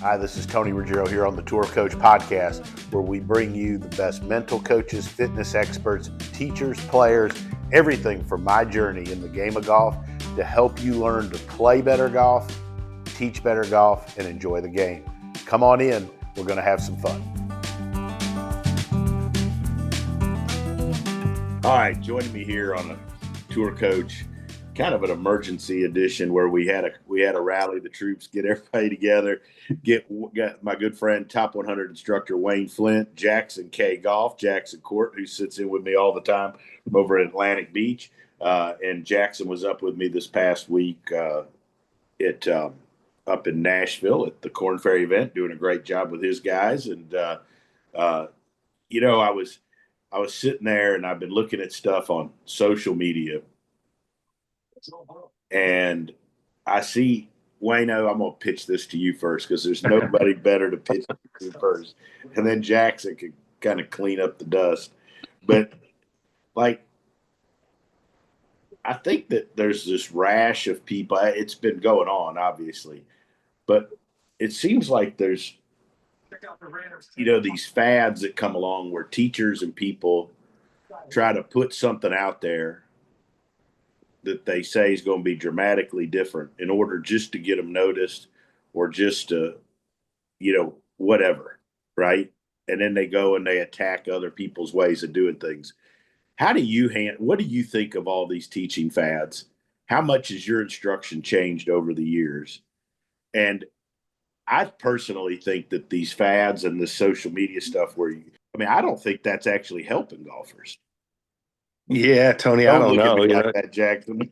Hi, this is Tony Ruggiero here on the Tour Coach Podcast, where we bring you the best mental coaches, fitness experts, teachers, players, everything from my journey in the game of golf to help you learn to play better golf, teach better golf, and enjoy the game. Come on in, we're going to have some fun. All right, joining me here on the Tour Coach, kind of an emergency edition where we had a rally the troops, get everybody together, got my good friend, top 100 instructor Wayne Flint, Jackson K Golf, Jackson Court, who sits in with me all the time from over at Atlantic Beach, and Jackson was up with me this past week up in Nashville at the Korn Ferry event, doing a great job with his guys. And I was sitting there and I've been looking at stuff on social media. And I see, Wayno, I'm going to pitch this to you first because there's nobody better to pitch to first. And then Jackson can kind of clean up the dust. But, I think that there's this rash of people. It's been going on, obviously. But it seems like there's, these fads that come along where teachers and people try to put something out there that they say is going to be dramatically different in order just to get them noticed or just to, whatever, right? And then they go and they attack other people's ways of doing things. What do you think of all these teaching fads? How much has your instruction changed over the years? And I personally think that these fads and the social media stuff I don't think that's actually helping golfers. Yeah, Tony, I don't know. That, Jackson.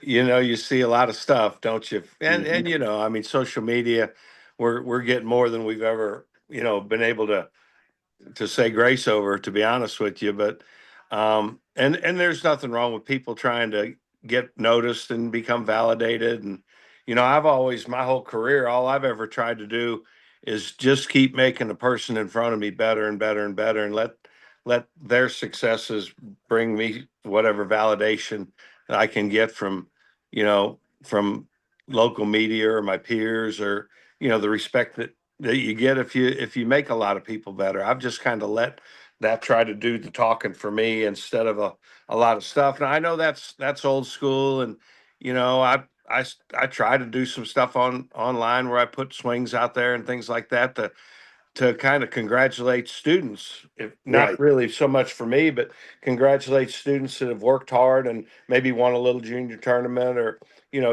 You see a lot of stuff, don't you? And social media, we're getting more than we've ever, been able to say grace over, to be honest with you. But and there's nothing wrong with people trying to get noticed and become validated. And I've always, my whole career, all I've ever tried to do is just keep making the person in front of me better and better and better, and let their successes bring me whatever validation that I can get from local media or my peers, or the respect that you get if you make a lot of people better. I've just kind of let that try to do the talking for me instead of a lot of stuff. Now I know that's old school, and I try to do some stuff online where I put swings out there and things like that to kind of congratulate students, if not Right. really so much for me, but congratulate students that have worked hard and maybe won a little junior tournament, or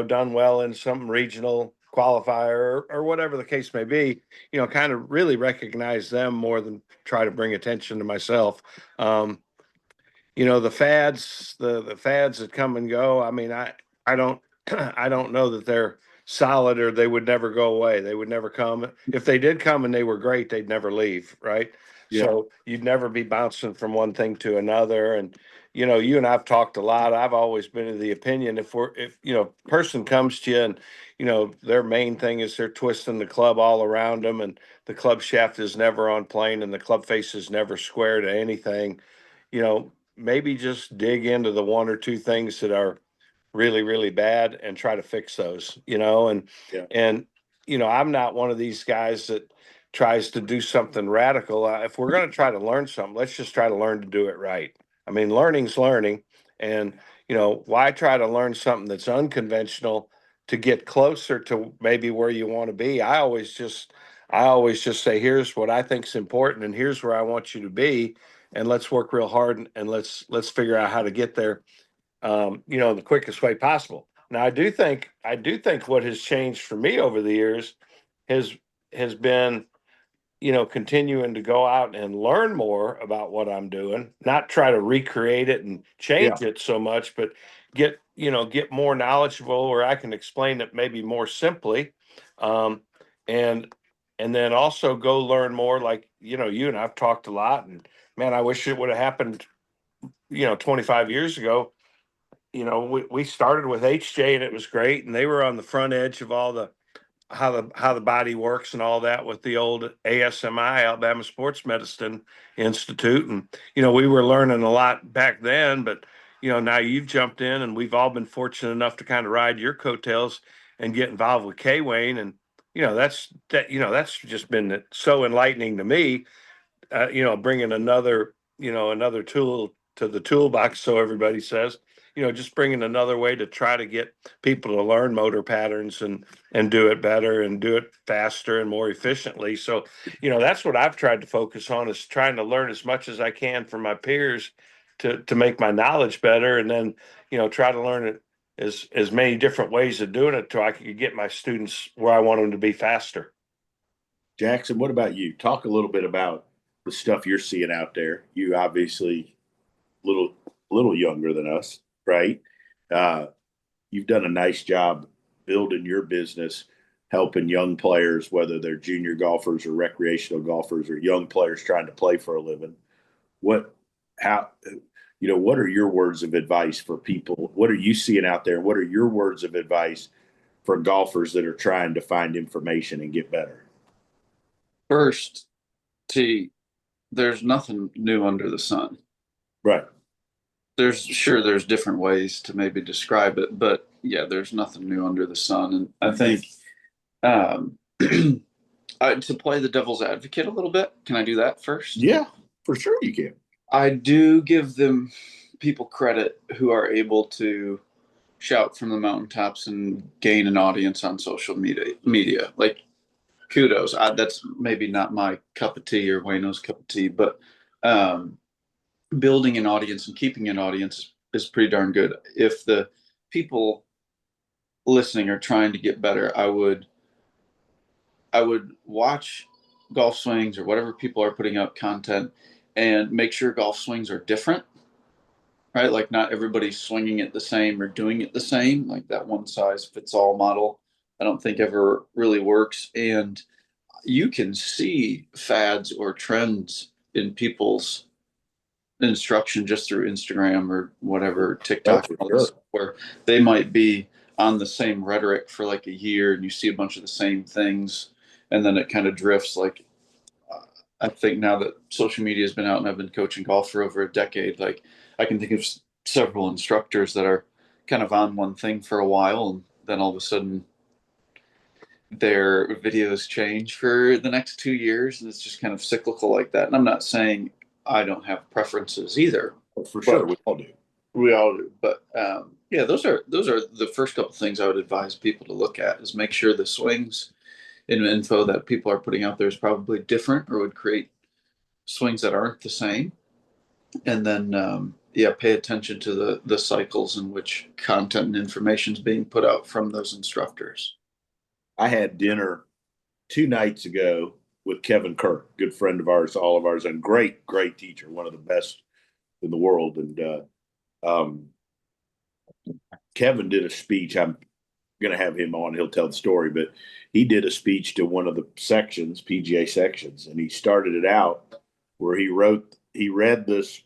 done well in some regional qualifier, or whatever the case may be. Kind of really recognize them more than try to bring attention to myself. The fads, the fads that come and go. I don't I don't know that they're solid, or they would never go away. They would never come. If they did come and they were great, they'd never leave, right? Yeah. So you'd never be bouncing from one thing to another. And you and I've talked a lot. I've always been of the opinion, if person comes to you and their main thing is they're twisting the club all around them, and the club shaft is never on plane, and the club face is never square to anything, maybe just dig into the one or two things that are really, really bad and try to fix those, and, Yeah. and, I'm not one of these guys that tries to do something radical. If we're going to try to learn something, let's just try to learn to do it right. I mean, learning's learning. And, why try to learn something that's unconventional to get closer to maybe where you want to be? I always just say, here's what I think is important, and here's where I want you to be. And let's work real hard, and let's figure out how to get there, the quickest way possible. Now, I do think what has changed for me over the years has been, continuing to go out and learn more about what I'm doing, not try to recreate it and change it so much, but get more knowledgeable where I can explain it maybe more simply. Um, and then also go learn more, like, you and I've talked a lot, and man, I wish it would have happened, 25 years ago. We started with HJ, and it was great, and they were on the front edge of all the how the body works and all that with the old ASMI, Alabama Sports Medicine Institute. And we were learning a lot back then, but now you've jumped in, and we've all been fortunate enough to kind of ride your coattails and get involved with K Wayne. And that's just been so enlightening to me. Bringing another tool to the toolbox, so everybody says, just bringing another way to try to get people to learn motor patterns and do it better and do it faster and more efficiently. So, that's what I've tried to focus on, is trying to learn as much as I can from my peers to make my knowledge better, and then, try to learn it as many different ways of doing it till I could get my students where I want them to be faster. Jackson, what about you? Talk a little bit about the stuff you're seeing out there. You obviously little younger than us, right? Uh, you've done a nice job building your business, helping young players, whether they're junior golfers or recreational golfers or young players trying to play for a living. What are your words of advice for people? What are you seeing out there? What are your words of advice for golfers that are trying to find information and get better? First, there's nothing new under the sun. Right. There's different ways to maybe describe it, but yeah, there's nothing new under the sun. And I think to play the devil's advocate a little bit, can I do that first? Yeah, for sure you can. I do give people credit who are able to shout from the mountaintops and gain an audience on social media. Like, kudos. That's maybe not my cup of tea or Wayno's cup of tea, but building an audience and keeping an audience is pretty darn good. If the people listening are trying to get better, I would watch golf swings or whatever people are putting up content and make sure golf swings are different, right? Like, not everybody's swinging it the same or doing it the same. Like, that one size fits all model, I don't think ever really works. And you can see fads or trends in people's instruction just through Instagram or whatever, TikTok, where they might be on the same rhetoric for like a year and you see a bunch of the same things and then it kind of drifts. Like, I think now that social media has been out and I've been coaching golf for over a decade, like, I can think of several instructors that are kind of on one thing for a while and then all of a sudden their videos change for the next 2 years, and it's just kind of cyclical like that. And I'm not saying I don't have preferences either. For sure, we all do. We all do. But yeah, those are the first couple things I would advise people to look at, is make sure the swings and info that people are putting out there is probably different or would create swings that aren't the same. And then pay attention to the cycles in which content and information is being put out from those instructors. I had dinner 2 nights ago with Kevin Kirk, good friend of ours, all of ours, and great teacher, one of the best in the world. And Kevin did a speech. I'm going to have him on. He'll tell the story, but he did a speech to one of the sections, PGA sections, and he started it out where he read this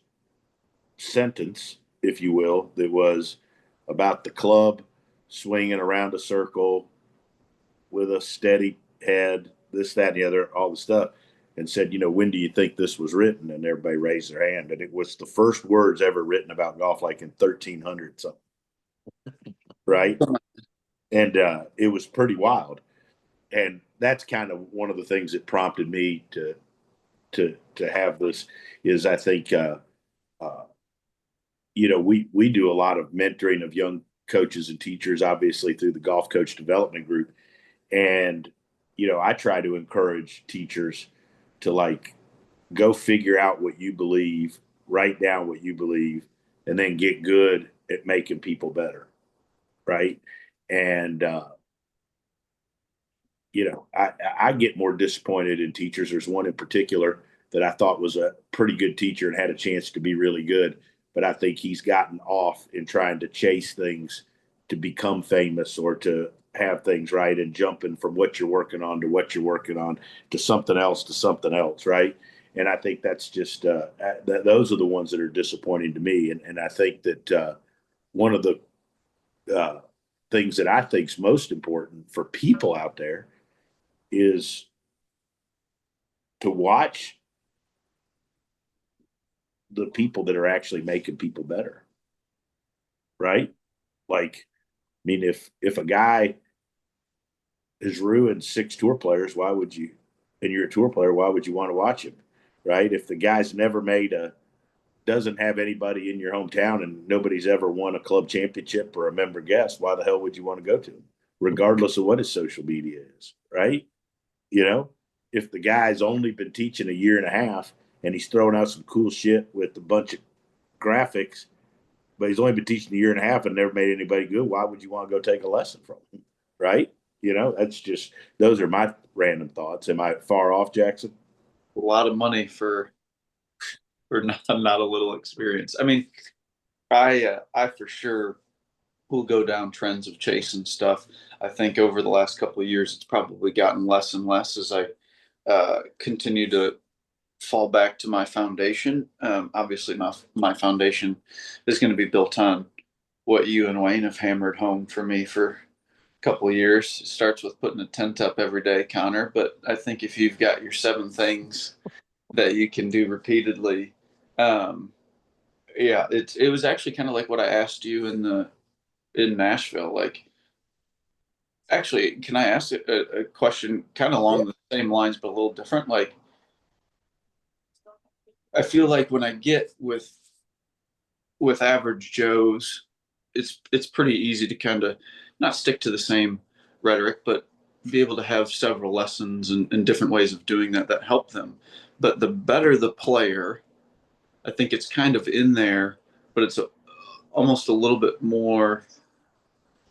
sentence, if you will, that was about the club swinging around a circle with a steady head, this, that, and the other, all the stuff, and said, when do you think this was written? And everybody raised their hand. And it was the first words ever written about golf, like in 1300 something. Right. And it was pretty wild. And that's kind of one of the things that prompted me to have this, is I think, we do a lot of mentoring of young coaches and teachers, obviously through the Golf Coach Development Group. And, I try to encourage teachers to, like, go figure out what you believe, write down what you believe, and then get good at making people better. Right. And, I get more disappointed in teachers. There's one in particular that I thought was a pretty good teacher and had a chance to be really good, but I think he's gotten off in trying to chase things to become famous or to have things right, and jumping from what you're working on to what you're working on to something else, right? And I think that's just those are the ones that are disappointing to me. And I think that one of the things that I think is most important for people out there is to watch the people that are actually making people better, right? Like, I mean, if a guy has ruined 6 tour players. Why would you, and you're a tour player, why would you want to watch him? Right? If the guy's never doesn't have anybody in your hometown and nobody's ever won a club championship or a member guest, why the hell would you want to go to him? Regardless of what his social media is, right? You know, if the guy's only been teaching a year and a half and he's throwing out some cool shit with a bunch of graphics, but he's only been teaching a year and a half and never made anybody good, why would you want to go take a lesson from him? Right? You know, that's just, those are my random thoughts. Am I far off, Jackson? A lot of money for not a little experience. I mean, I for sure will go down trends of chasing stuff. I think over the last couple of years, it's probably gotten less and less as I continue to fall back to my foundation. Obviously, my foundation is going to be built on what you and Wayne have hammered home for me for a couple of years. It starts with putting a tent up every day, Connor. But I think if you've got your 7 things that you can do repeatedly, yeah, it was actually kind of like what I asked you in Nashville. Like, actually, can I ask a question kind of along the same lines, but a little different? Like, I feel like when I get with average Joes, it's pretty easy to kind of not stick to the same rhetoric, but be able to have several lessons and different ways of doing that help them. But the better the player, I think it's kind of in there, but it's almost a little bit more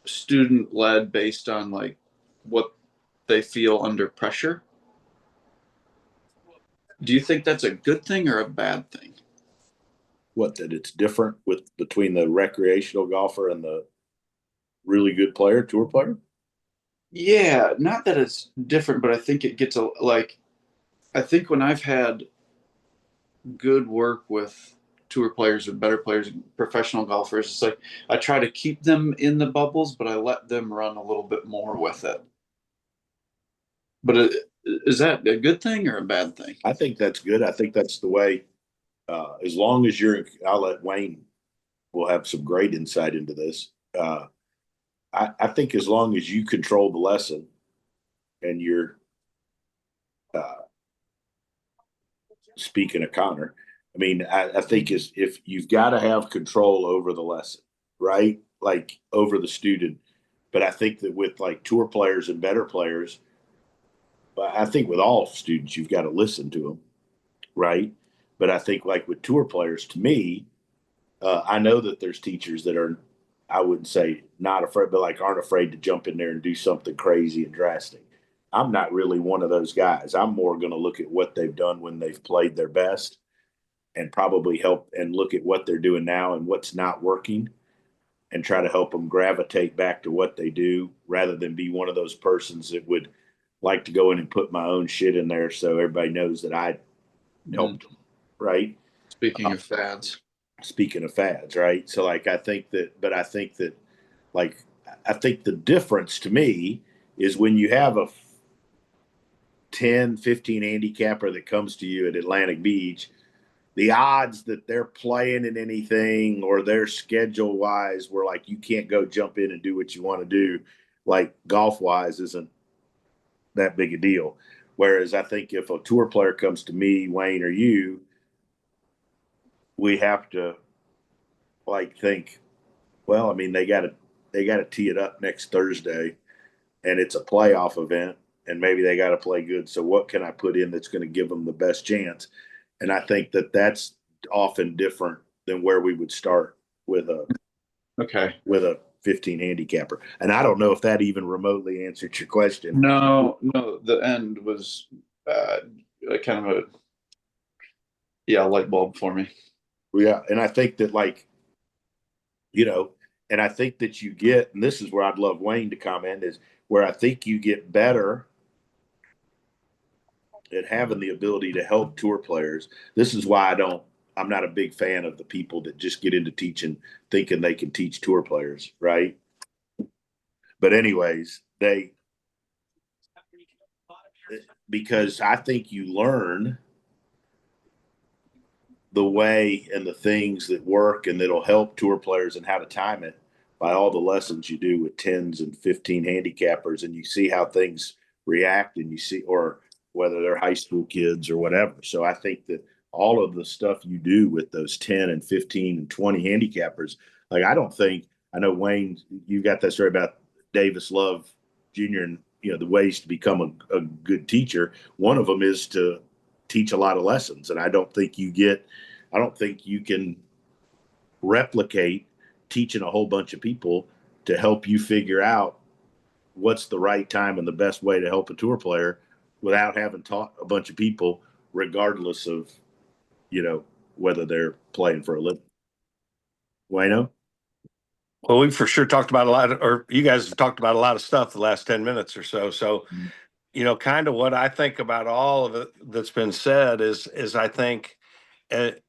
student led based on like what they feel under pressure. Do you think that's a good thing or a bad thing? What, that it's different with between the recreational golfer and the really good player, tour player? Yeah, not that it's different, but I think it gets like, I think when I've had good work with tour players or better players, professional golfers, it's like I try to keep them in the bubbles, but I let them run a little bit more with it. But is that a good thing or a bad thing? I think that's good. I think that's the way. As long as I'll let Wayne will have some great insight into this. I think as long as you control the lesson and you're speaking of Connor, I mean, I think is if you've got to have control over the lesson, right? Like over the student. But I think that with like tour players and better players, but I think with all students, you've got to listen to them, right? But I think like with tour players, to me, I know that there's teachers that are, I wouldn't say not afraid, but like aren't afraid to jump in there and do something crazy and drastic. I'm not really one of those guys. I'm more going to look at what they've done when they've played their best and probably help and look at what they're doing now and what's not working and try to help them gravitate back to what they do rather than be one of those persons that would like to go in and put my own shit in there so everybody knows that I helped them, right? Speaking of fads. Speaking of fads, right? So like I think that like I think the difference to me is when you have a 10, 15 handicapper that comes to you at Atlantic Beach, the odds that they're playing in anything or their schedule wise where like you can't go jump in and do what you want to do, like golf wise, isn't that big a deal. Whereas I think if a tour player comes to me, Wayne, or you, we have to like think, well, I mean, they got to tee it up next Thursday, and it's a playoff event, and maybe they got to play good. So what can I put in that's going to give them the best chance? And I think that that's often different than where we would start with a 15 handicapper. And I don't know if that even remotely answered your question. No, the end was kind of a light bulb for me. Yeah, and I think that like, you know, and I think that you get, and this is where I'd love Wayne to comment, is where I think you get better at having the ability to help tour players. This is why I'm not a big fan of the people that just get into teaching thinking they can teach tour players, right? But anyways, because I think you learn the way and the things that work and that'll help tour players and how to time it by all the lessons you do with 10s and 15 handicappers, and you see how things react, and you see, or whether they're high school kids or whatever. So I think that all of the stuff you do with those 10 and 15 and 20 handicappers, like I know Wayne, you got that story about Davis Love Jr. and the ways to become a good teacher. One of them is to teach a lot of lessons, and I don't think you can replicate teaching a whole bunch of people to help you figure out what's the right time and the best way to help a tour player without having taught a bunch of people, regardless of whether they're playing for a living. Wayno? Well, we for sure talked about a lot, or you guys have talked about a lot of stuff the last 10 minutes or so. So, kind of what I think about all of it that's been said is I think the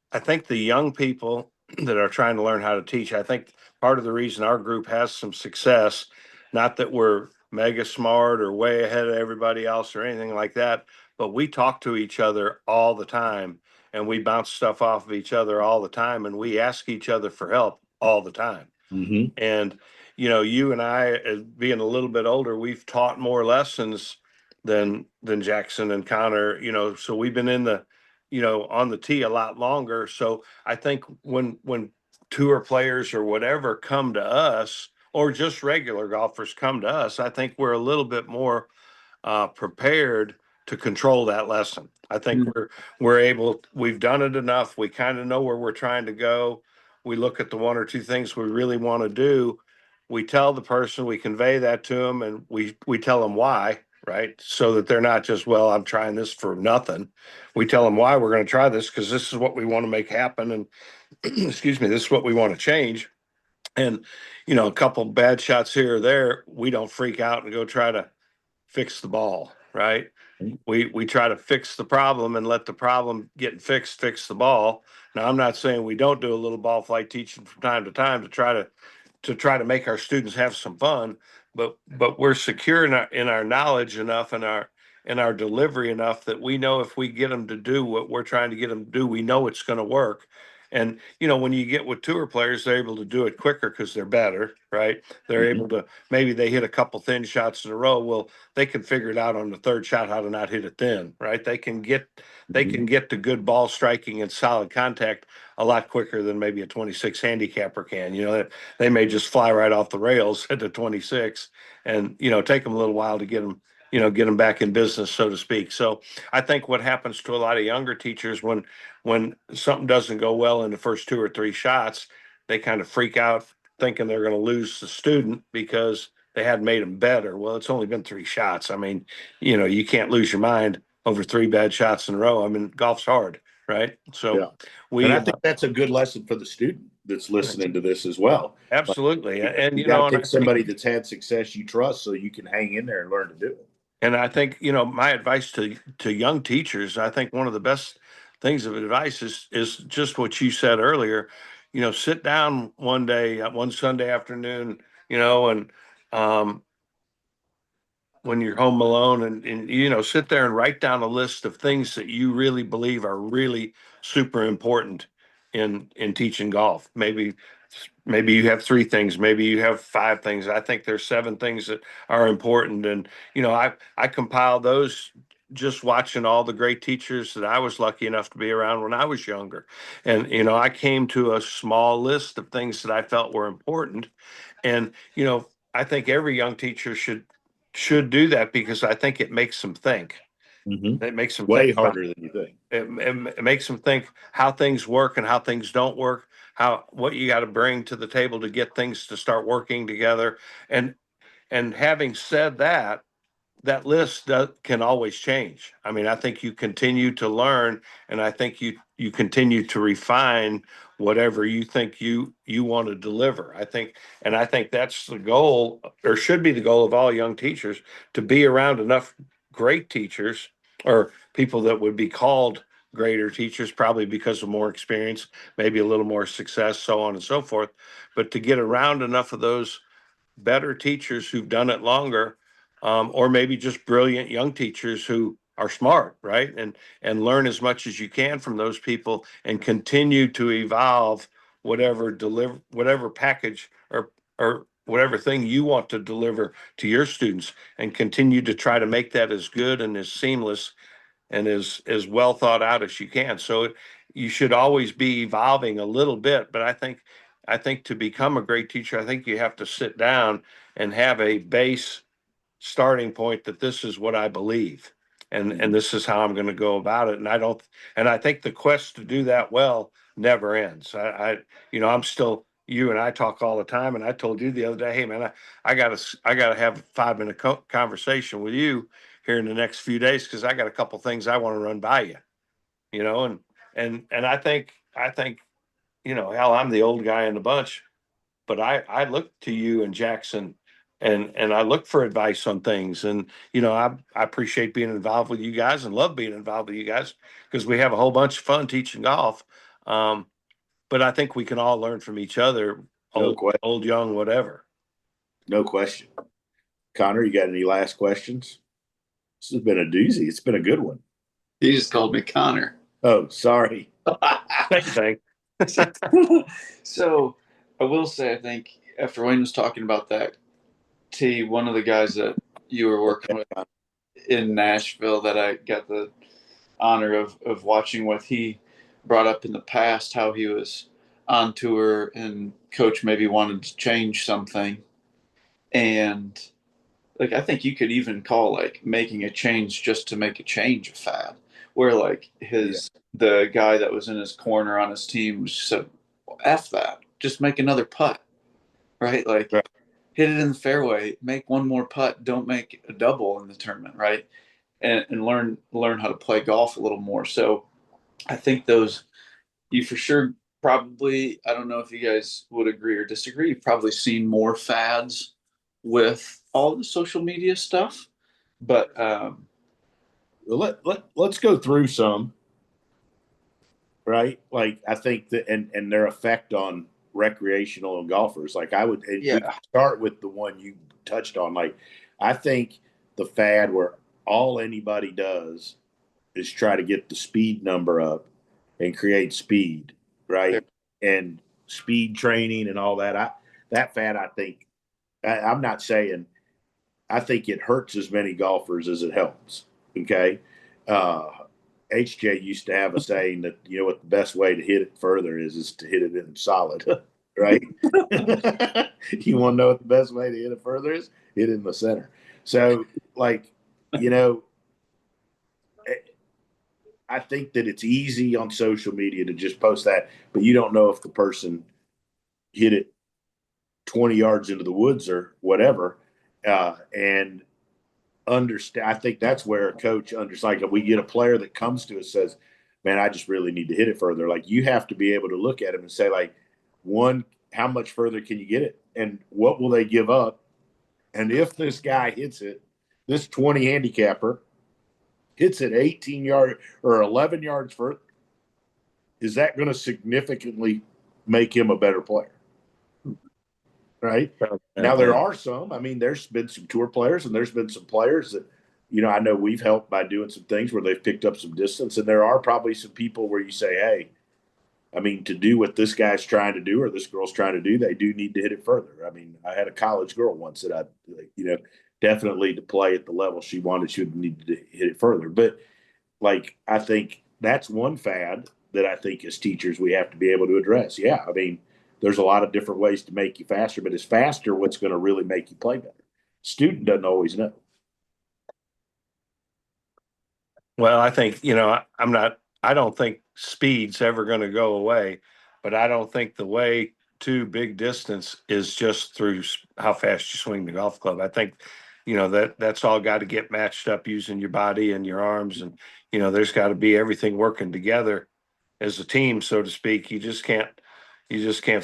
young people that are trying to learn how to teach, I think part of the reason our group has some success, not that we're mega smart or way ahead of everybody else or anything like that, but we talk to each other all the time and we bounce stuff off of each other all the time and we ask each other for help all the time. Mm-hmm. And, you and I, as being a little bit older, we've taught more lessons than Jackson and Connor, so we've been in the, on the tee a lot longer. So I think when tour players or whatever come to us, or just regular golfers come to us, I think we're a little bit more prepared to control that lesson. I think we've done it enough. We kind of know where we're trying to go. We look at the one or two things we really want to do. We tell the person, we convey that to them, and we tell them why, right? So that they're not just, well, I'm trying this for nothing. We tell them why we're going to try this because this is what we want to make happen. And excuse me, this is what we want to change. And, a couple bad shots here or there, we don't freak out and go try to fix the ball, right? We try to fix the problem and let the problem get fixed, fix the ball. Now, I'm not saying we don't do a little ball flight teaching from time to time to try to make our students have some fun, but we're secure in our knowledge enough and our delivery enough that we know if we get them to do what we're trying to get them to do, we know it's going to work. And when you get with tour players, they're able to do it quicker because they're better, right? They're able to, maybe they hit a couple thin shots in a row. Well, they can figure it out on the third shot how to not hit it thin, right? They can get the good ball striking and solid contact a lot quicker than maybe a 26 handicapper can. They may just fly right off the rails at the 26 and take them a little while to get them back in business, so to speak. So I think what happens to a lot of younger teachers when something doesn't go well in the first two or three shots, they kind of freak out thinking they're going to lose the student because they hadn't made them better. Well, it's only been three shots. I mean, you can't lose your mind over three bad shots in a row. I mean, golf's hard, right? So and I think that's a good lesson for the student that's listening to this as well. Absolutely. Like, and you got to pick somebody that's had success you trust so you can hang in there and learn to do it. And I think, my advice to young teachers, I think one of the best things of advice is just what you said earlier. Sit down one day, one Sunday afternoon, and when you're home alone and sit there and write down a list of things that you really believe are really super important in teaching golf. Maybe you have three things, maybe you have five things. I think there's seven things that are important. And I compiled those just watching all the great teachers that I was lucky enough to be around when I was younger. And I came to a small list of things that I felt were important. And I think every young teacher should do that because I think it makes them think. It makes them way think harder than you think. It makes them think how things work and how things don't work, what you got to bring to the table to get things to start working together. And having said that, that list can always change. I mean, I think you continue to learn, and I think you continue to refine whatever you think you want to deliver. I think that's the goal, or should be the goal of all young teachers, to be around enough great teachers or people that would be called greater teachers, probably because of more experience, maybe a little more success, so on and so forth. But to get around enough of those better teachers who've done it longer, or maybe just brilliant young teachers who are smart, right? And learn as much as you can from those people and continue to evolve whatever package or or whatever thing you want to deliver to your students, and continue to try to make that as good and as seamless and as well thought out as you can. So you should always be evolving a little bit. But I think to become a great teacher, I think you have to sit down and have a base starting point that this is what I believe, and this is how I'm going to go about it. And I think the quest to do that well never ends. I'm still, you and I talk all the time, and I told you the other day, hey man, I gotta have a 5 minute conversation with you here in the next few days, because I got a couple things I want to run by you, and I think, hell, I'm the old guy in the bunch, but I look to you and Jackson, and I look for advice on things. And I appreciate being involved with you guys and love being involved with you guys, because we have a whole bunch of fun teaching golf. But I think we can all learn from each other, No question. old, young, whatever. No question. Connor, you got any last questions? This has been a doozy. It's been a good one. You just called me Connor. Oh, sorry. Same thing. So I will say, I think after Wayne was talking about that, one of the guys that you were working with in Nashville that I got the honor of watching with, he brought up in the past how he was on tour and coach maybe wanted to change something. And like, I think you could even call like making a change just to make a change a fad, where like the guy that was in his corner on his team was said, F that, just make another putt, right? Like, Right. hit it in the fairway, make one more putt, don't make a double in the tournament, right? And learn how to play golf a little more. So I think you for sure probably, I don't know if you guys would agree or disagree, you've probably seen more fads with all the social media stuff. But Let's go through some, right? Like, I think that, and their effect on recreational and golfers. Like, we can start with the one you touched on. Like, I think the fad where all anybody does is try to get the speed number up and create speed, right? And speed training and all that. That fad, I think, I'm not saying, I think it hurts as many golfers as it helps. Okay. HJ used to have a saying that, what the best way to hit it further is to hit it in solid, right? You want to know what the best way to hit it further is? Hit it in the center. So, like, I think that it's easy on social media to just post that, but you don't know if the person hit it 20 yards into the woods or whatever. And understand, I think that's where a coach understands. Like, we get a player that comes to us, says, man, I just really need to hit it further. Like, you have to be able to look at him and say, like, one, how much further can you get it? And what will they give up? And if this guy hits it, this 20 handicapper hits it 18 yards or 11 yards further, is that going to significantly make him a better player? Right. Now, there are some, there's been some tour players, and there's been some players that, I know we've helped by doing some things where they've picked up some distance. And there are probably some people where you say, hey, to do what this guy's trying to do or this girl's trying to do, they do need to hit it further. I had a college girl once that definitely to play at the level she wanted, she would need to hit it further. But, like, I think that's one fad that I think as teachers we have to be able to address. Yeah, there's a lot of different ways to make you faster, but is faster what's going to really make you play better? Student doesn't always know. Well, I think, I don't think speed's ever going to go away, but I don't think the way to big distance is just through how fast you swing the golf club. I think, that's all got to get matched up using your body and your arms. And, there's got to be everything working together as a team, so to speak. You just can't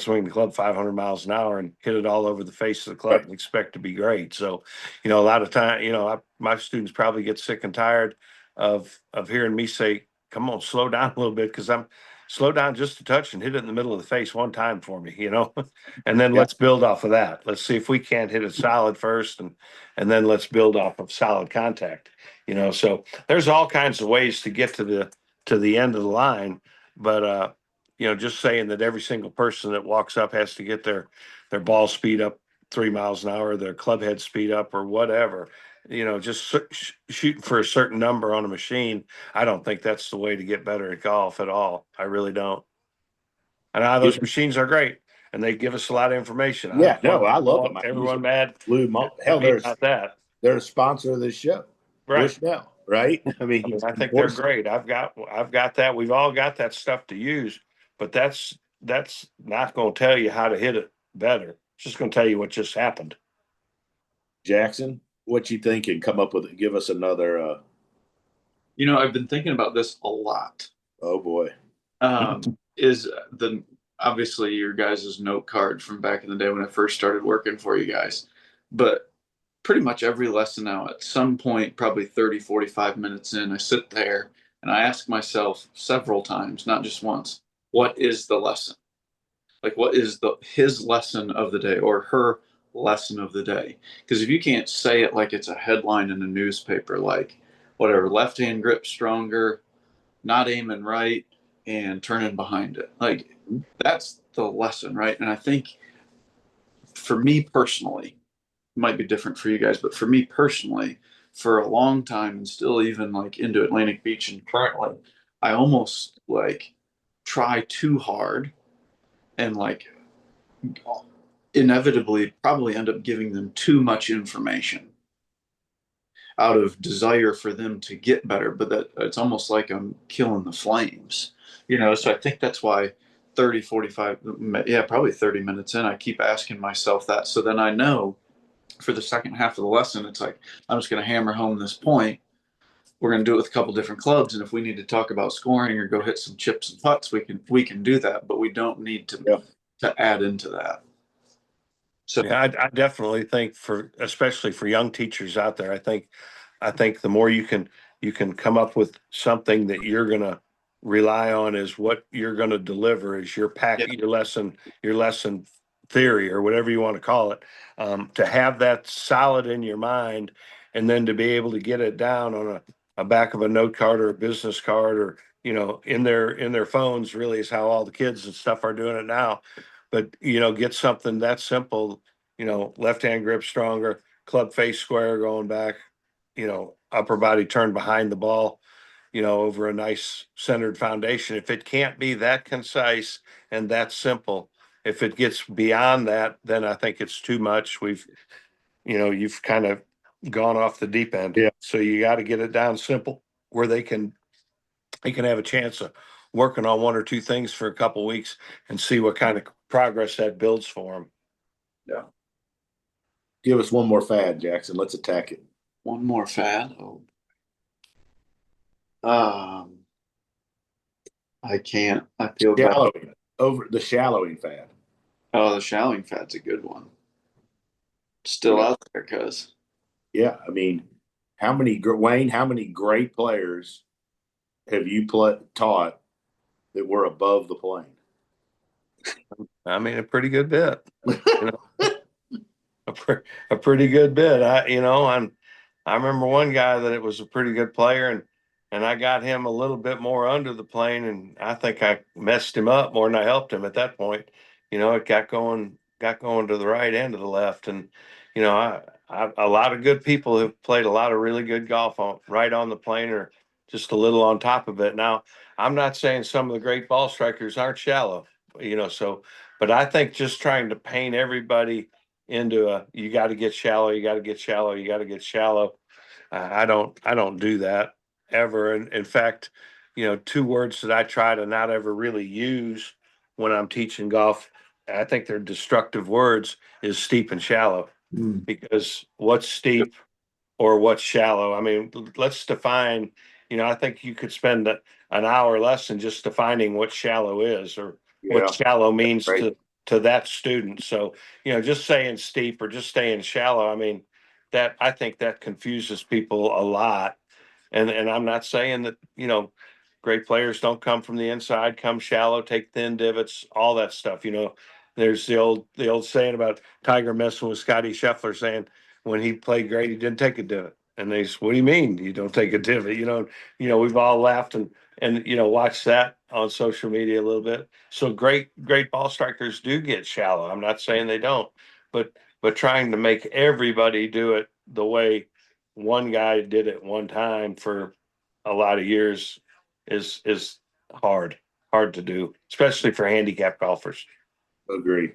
swing the club 500 miles an hour and hit it all over the face of the club and expect to be great. So, a lot of time, my students probably get sick and tired of hearing me say, come on, slow down a little bit, because I'm slow down just a touch and hit it in the middle of the face one time for me, and then let's build off of that. Let's see if we can't hit it solid first, and then let's build off of solid contact, so there's all kinds of ways to get to the end of the line. But just saying that every single person that walks up has to get their ball speed up 3 miles an hour, their club head speed up or whatever, just shooting for a certain number on a machine. I don't think that's the way to get better at golf at all. I really don't. And those machines are great and they give us a lot of information. Yeah, no, I love them. Everyone mad blew them all. at Hell, me about that. they're a sponsor of this show. Right. Bushnell, right? I mean, I think they're great. I've got that. We've all got that stuff to use, but that's not going to tell you how to hit it better. It's just going to tell you what just happened. Jackson, what you think, and come up with it? Give us another. I've been thinking about this a lot. Oh boy. Is the obviously your guys' note card from back in the day when I first started working for you guys, but pretty much every lesson now at some point, probably 30, 45 minutes in, I sit there and I ask myself several times, not just once, what is the lesson? Like, what is his lesson of the day or her lesson of the day? Because if you can't say it like it's a headline in a newspaper, like whatever, left hand grip stronger, not aiming right, and turning behind it, like that's the lesson, right? And I think for me personally, it might be different for you guys, but for me personally, for a long time and still even like into Atlantic Beach and currently, I almost like try too hard and like inevitably probably end up giving them too much information out of desire for them to get better, but that it's almost like I'm killing the flames, so I think that's why 30, 45, yeah, probably 30 minutes in, I keep asking myself that. So then I know for the second half of the lesson, it's like, I'm just going to hammer home this point. We're going to do it with a couple different clubs. And if we need to talk about scoring or go hit some chips and putts, we can do that, but we don't need to add into that. So yeah, I definitely think especially for young teachers out there, I think the more you can come up with something that you're going to rely on is what you're going to deliver is your your lesson theory or whatever you want to call it, to have that solid in your mind, and then to be able to get it down on a back of a note card or a business card or in their phones. Really is how all the kids and stuff are doing it now. But get something that simple, left hand grip stronger, club face square going back, upper body turned behind the ball, over a nice centered foundation. If it can't be that concise and that simple, if it gets beyond that, then I think it's too much. You've kind of gone off the deep end. Yeah. So you got to get it down simple where they can have a chance of working on one or two things for a couple of weeks and see what kind of progress that builds for them. Yeah. Give us one more fad, Jackson. Let's attack it. One more fad. I can't. I feel shallowing. bad. Over the shallowing fad. Oh, the shallowing fad's a good one. Still out there, cuz. Yeah, I mean, how many great players have you taught that were above the plane? I mean, a pretty good bit. A pretty good bit. I remember one guy that it was a pretty good player, and I got him a little bit more under the plane, and I think I messed him up more than I helped him at that point. It got going to the right and to the left, and a lot of good people have played a lot of really good golf right on the plane or just a little on top of it. Now, I'm not saying some of the great ball strikers aren't shallow, but I think just trying to paint everybody into you got to get shallow, you got to get shallow, you got to get shallow. I don't do that ever. And in fact, two words that I try to not ever really use when I'm teaching golf, I think they're destructive words, is steep and shallow. Because what's steep or what's shallow? I mean, let's define, I think you could spend an hour lesson just defining what shallow is or what shallow means to that student. So, just saying steep or just saying shallow, I mean, I think that confuses people a lot. And I'm not saying that, great players don't come from the inside, come shallow, take thin divots, all that stuff. There's the old saying about Tiger messing with Scotty Scheffler, saying when he played great, he didn't take a divot. And they said, what do you mean you don't take a divot? We've all laughed and watched that on social media a little bit. So great ball strikers do get shallow. I'm not saying they don't, but but trying to make everybody do it the way one guy did it one time for a lot of years is hard to do, especially for handicap golfers. Agree.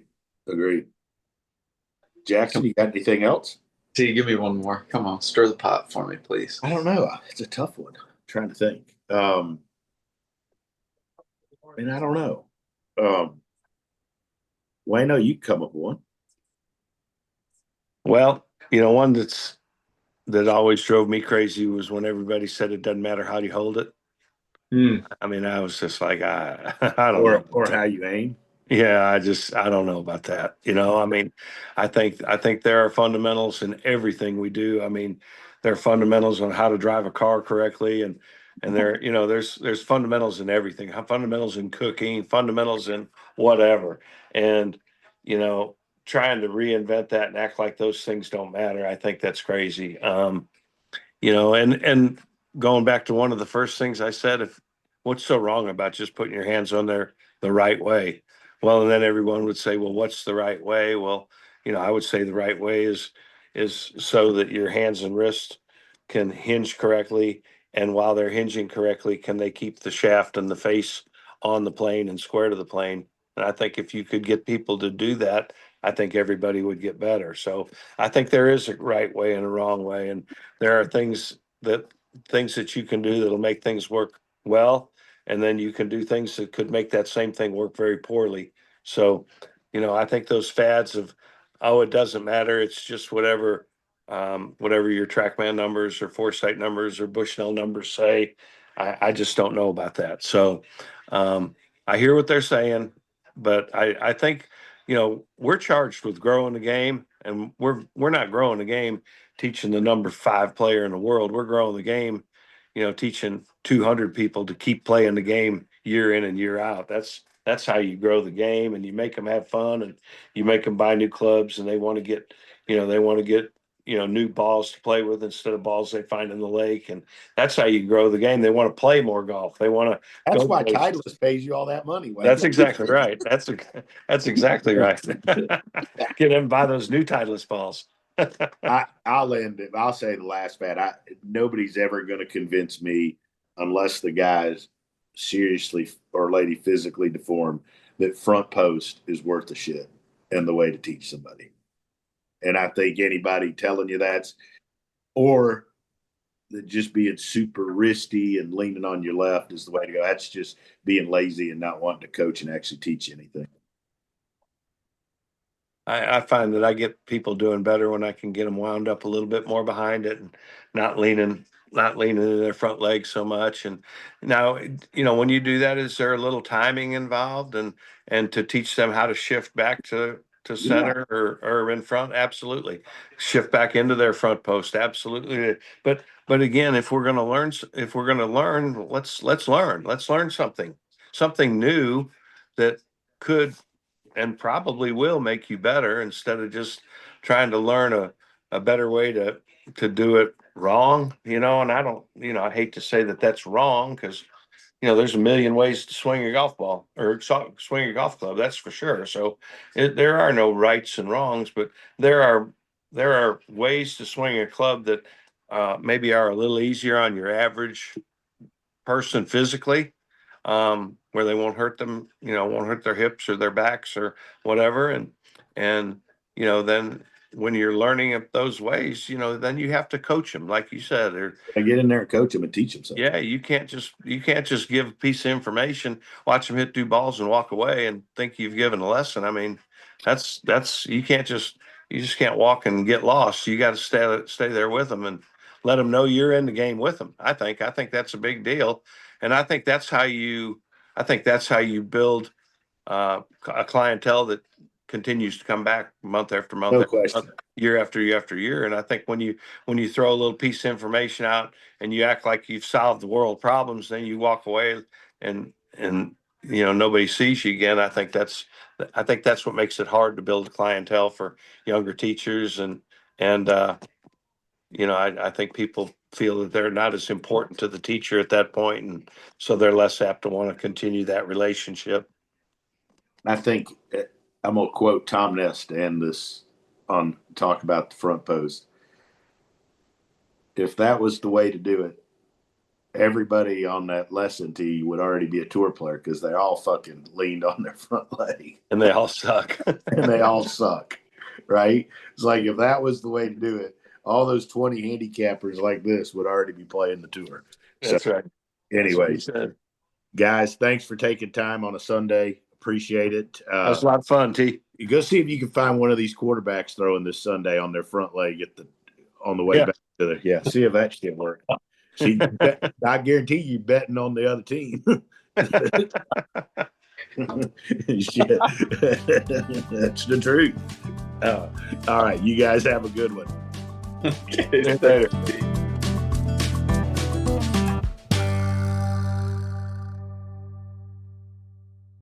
Jackson, you got anything else? See, give me one more. Come on, stir the pot for me, please. I don't know. It's a tough one. I'm trying to think. And I don't know. Wayno, you come up with one. Well, one that always drove me crazy was when everybody said it doesn't matter how you hold it. I mean, I was just like, I don't know. Or how you aim. Yeah, I don't know about that. I mean, I think there are fundamentals in everything we do. I mean, there are fundamentals on how to drive a car correctly, and there's fundamentals in everything. Fundamentals in cooking, fundamentals in whatever. And trying to reinvent that and act like those things don't matter, I think that's crazy. And going back to one of the first things I said, what's so wrong about just putting your hands on there the right way? Well, and then everyone would say, well, what's the right way? Well, I would say the right way is so that your hands and wrists can hinge correctly. And while they're hinging correctly, can they keep the shaft and the face on the plane and square to the plane? And I think if you could get people to do that, I think everybody would get better. So I think there is a right way and a wrong way. And there are things that you can do that'll make things work well, and then you can do things that could make that same thing work very poorly. So, I think those fads of, oh, it doesn't matter, it's just whatever your TrackMan numbers or Foresight numbers or Bushnell numbers say, I just don't know about that. So I hear what they're saying, but I think we're charged with growing the game, and we're not growing the game teaching the number 5 player in the world. We're growing the game, teaching 200 people to keep playing the game year in and year out. That's how you grow the game, and you make them have fun, and you make them buy new clubs, and they want to get new balls to play with instead of balls they find in the lake. And that's how you grow the game. They want to play more golf. They want to. That's why Titleist pays you all that money, Wayne. That's exactly right. That's exactly right. Get them buy those new Titleist balls. I'll end it. I'll say the last fad. Nobody's ever going to convince me, unless the guy's seriously or lady physically deformed, that front post is worth the shit and the way to teach somebody. And I think anybody telling you or that just being super wristy and leaning on your left is the way to go. That's just being lazy and not wanting to coach and actually teach anything. I find that I get people doing better when I can get them wound up a little bit more behind it and not leaning in their front legs so much. And now, when you do that, is there a little timing involved and to teach them how to shift back to center or in front? Absolutely. Shift back into their front post. Absolutely. But again, if we're going to learn, let's learn something new that could and probably will make you better, instead of just trying to learn a better way to do it wrong. And I don't, I hate to say that that's wrong, because there's a million ways to swing a golf ball or swing a golf club, that's for sure. So there are no rights and wrongs, but there are ways to swing a club that maybe are a little easier on your average person physically, where they won't hurt them, won't hurt their hips or their backs or whatever. And then when you're learning those ways, then you have to coach them, like you said. Or I get in there and coach them and teach them something. yeah, you can't just give a piece of information, watch them hit 2 balls and walk away and think you've given a lesson. I mean, that's you just can't walk and get lost. You got to stay there with them and let them know you're in the game with them. I think that's a big deal. And I think that's how you build a clientele that continues to come back month after month, No after question. month, year after year after year. And I think when you throw a little piece of information out and you act like you've solved the world problems, then you walk away and nobody sees you again. I think that's what makes it hard to build a clientele for younger teachers. And I think people feel that they're not as important to the teacher at that point, and so they're less apt to want to continue that relationship. I think I'm going to quote Tom Ness to end this on talk about the front post. If that was the way to do it, everybody on that lesson tee would already be a tour player because they all fucking leaned on their front leg. And they all suck. And they all suck, right? It's like if that was the way to do it, all those 20 handicappers like this would already be playing the tour. That's right. Anyways, That's what he said. guys, thanks for taking time on a Sunday. Appreciate it. That was a lot of fun, T. You go see if you can find one of these quarterbacks throwing this Sunday on their front leg on the way back to the see if that shit works. See, I guarantee you betting on the other team. Shit. That's the truth. All right, you guys have a good one. Okay, later.